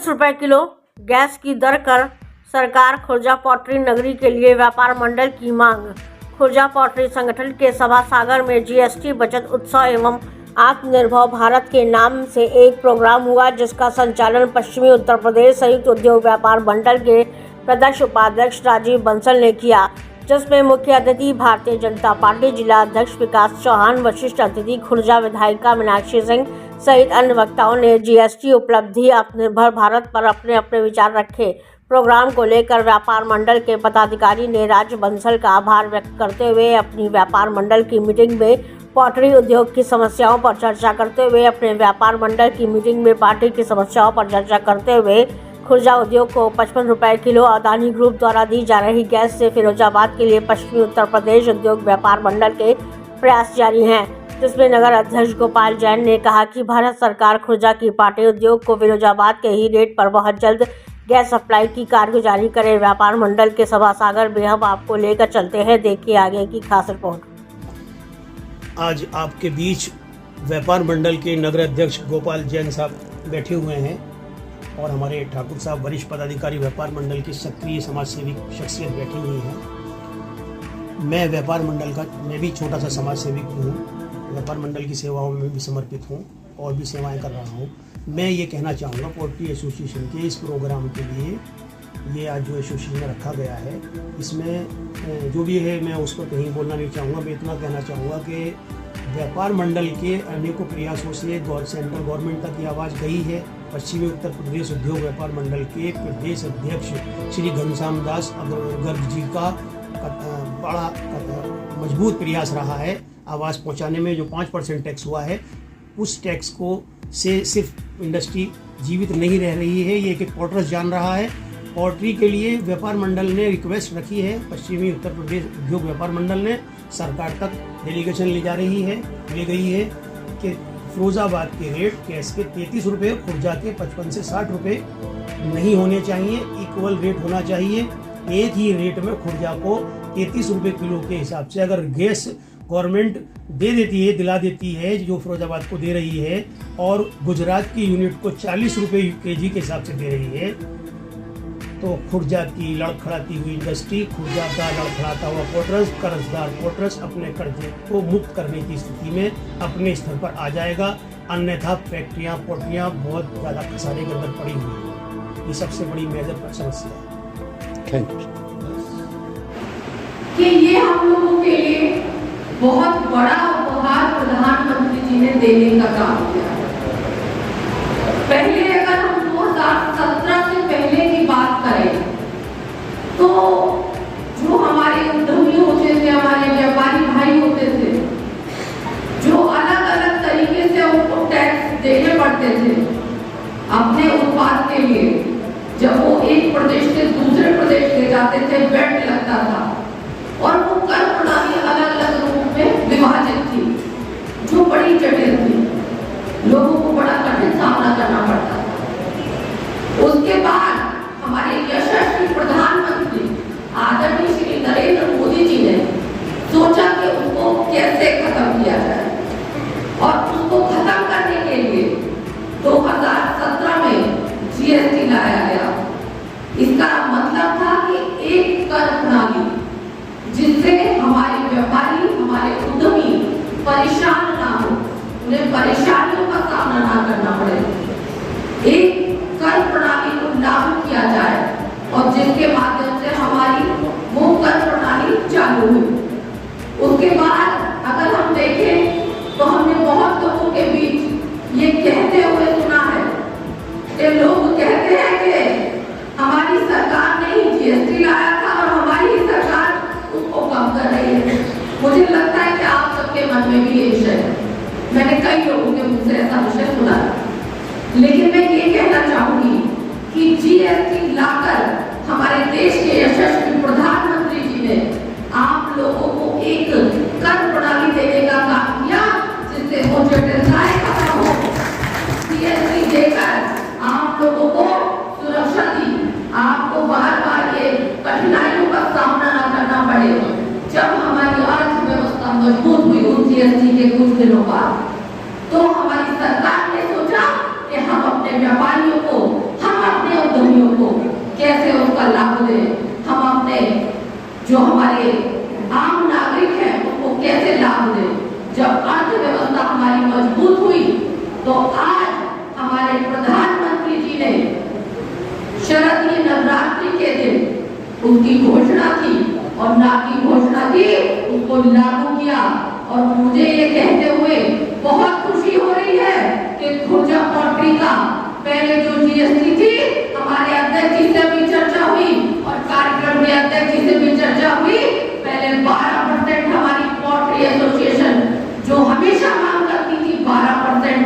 25 रुपये kilo gas की दर कर सरकार खुर्जा पॉटरी नगरी के लिए व्यापार मंडल की मांग। खुर्जा पॉटरी संगठन के सभा सागर में जीएसटी बचत उत्सव एवं आत्मनिर्भर भारत के नाम से एक प्रोग्राम हुआ, जिसका संचालन पश्चिमी उत्तर प्रदेश संयुक्त उद्योग व्यापार मंडल के प्रदेश उपाध्यक्ष राजीव बंसल ने किया, जिसमें मुख्य अतिथि भारतीय जनता पार्टी जिला अध्यक्ष विकास चौहान, वरिष्ठ अतिथि खुर्जा विधायिका मीनाक्षी सिंह सहित अन्य वक्ताओं ने जीएसटी उपलब्धि आत्मनिर्भर भारत पर अपने अपने विचार रखे। प्रोग्राम को लेकर व्यापार मंडल के पदाधिकारी ने राज बंसल का आभार व्यक्त करते हुए अपनी व्यापार मंडल की मीटिंग में पॉटरी उद्योग की समस्याओं पर चर्चा करते हुए खुर्जा उद्योग को 55 रुपये किलो अदानी ग्रुप द्वारा दी जा रही गैस से फिरोजाबाद के लिए पश्चिमी उत्तर प्रदेश उद्योग व्यापार मंडल के प्रयास जारी हैं, जिसमें नगर अध्यक्ष गोपाल जैन ने कहा कि भारत सरकार खुर्जा की पाटे उद्योग को फिरोजाबाद के ही रेट पर बहुत जल्द गैस सप्लाई की कारगुजारी करे। व्यापार मंडल के सभा सागर में हम आपको लेकर चलते हैं, देखिए आगे की खास रिपोर्ट। आज आपके बीच व्यापार मंडल के नगर अध्यक्ष गोपाल जैन साहब बैठे हुए हैं और हमारे ठाकुर साहब वरिष्ठ पदाधिकारी व्यापार मंडल की सक्रिय समाज सेवी शख्सियत बैठी हुई हैं। मैं व्यापार मंडल का भी छोटा सा समाज सेवी हूँ, व्यापार मंडल की सेवाओं में भी समर्पित हूँ और भी सेवाएं कर रहा हूँ। मैं ये कहना चाहूँगा पोल्ट्री एसोसिएशन के इस प्रोग्राम के लिए ये आज जो एसोसिएशन रखा गया है, इसमें जो भी है मैं उस पर कहीं बोलना नहीं चाहूँगा। मैं इतना कहना चाहूँगा कि व्यापार मंडल के अनेकों प्रयासों से सेंट्रल गवर्नमेंट तक की आवाज़ गई है। पश्चिमी उत्तर प्रदेश उद्योग व्यापार मंडल के प्रदेश अध्यक्ष श्री घनश्याम दास गर्ग जी का बड़ा मजबूत प्रयास रहा है आवाज़ पहुंचाने में। जो 5% टैक्स हुआ है, उस टैक्स को से सिर्फ इंडस्ट्री जीवित नहीं रह रही है, ये एक पॉटर्स जान रहा है। पॉटरी के लिए व्यापार मंडल ने रिक्वेस्ट रखी है, पश्चिमी उत्तर प्रदेश उद्योग व्यापार मंडल ने सरकार तक डेलीगेशन ले गई है कि फिरोजाबाद के रेट गैस के 33 रुपये, खुर्जा के 55 से 60 रुपये नहीं होने चाहिए, इक्वल रेट होना चाहिए। एक ही रेट में खुर्जा को 33 रुपये किलो के हिसाब से अगर गैस गवर्नमेंट दिला देती है जो फिरोजाबाद को दे रही है, और गुजरात की यूनिट को 40 रुपये केजी के हिसाब से दे रही है, तो खुर्जा की लड़खड़ाती हुई इंडस्ट्री, खुर्जा का लड़खड़ाता हुआ पोर्टर्स, कर्जदार पोर्टर्स अपने कर्जे को मुक्त करने की स्थिति में अपने स्तर पर आ जाएगा। अन्यथा फैक्ट्रियाँ पोल्ट्रियाँ बहुत ज़्यादा खसारे के अंदर पड़ी हुई है। ये सबसे बड़ी मेजर समस्या है। थैंक यू कि ये हम लोगों के लिए बहुत बड़ा उपहार प्रधानमंत्री जी ने देने का काम किया। पहले अगर हम 2017 से पहले की बात करें तो जो हमारे उद्यमी होते थे, हमारे व्यापारी भाई होते थे, जो अलग अलग तरीके से उनको टैक्स देने पड़ते थे अपने उत्पाद के लिए, जब वो एक प्रदेश से दूसरे प्रदेश ले जाते थे वेट लगता था और वो कर प्रणाली अलग अलग रूप में विभाजित थी, जो बड़ी जटिल थी, लोगों को बड़ा कठिन सामना करना पड़ता था। उसके बाद हमारे यशस्वी प्रधानमंत्री आदरणीय श्री नरेंद्र मोदी जी ने सोचा कि उसको कैसे खत्म किया जाए, और उसको खत्म करने के लिए 2017 में जीएसटी लाया गया। इसका मतलब था कि एक कर प्रणाली जिससे हमारे व्यापारी, हमारे उद्यमी परेशान ना हो, उन्हें परेशानियों का सामना ना करना पड़े। एक कर प्रणाली को लागू किया जाए और जिसके माध्यम से हमारी वो कर प्रणाली चालू हुई। उसके बाद अगर हम देखें तो हमने बहुत लोगों के बीच ये कहते हुए सुना है कि लोग कहते हैं कि हमारी सरकार ने ही जीएसटी लाया था और हमारी ही सरकार उसको कम कर रही है। मुझे लगता है कि आप सबके मन में भी ये है। मैंने कई लोगों के मुंह कैसे उसका लाभ दें, हम अपने जो हमारे आम नागरिक हैं उनको कैसे लाभ दें। जब अर्थव्यवस्था हमारी मजबूत हुई तो आज हमारे प्रधानमंत्री जी ने शरदीय नवरात्रि के दिन उसकी घोषणा की और ना की घोषणा की, उसको लागू किया। और मुझे ये कहते हुए बहुत खुशी हो रही है कि खुर्जा पॉल्ट्री का पहले जो जीएसटी थी, हमारे अध्यक्ष जी से भी चर्चा हुई और कार्यक्रम में अध्यक्ष जी से भी चर्चा हुई। पहले 12% हमारी पॉल्ट्री एसोसिएशन जो हमेशा मांग करती थी 12%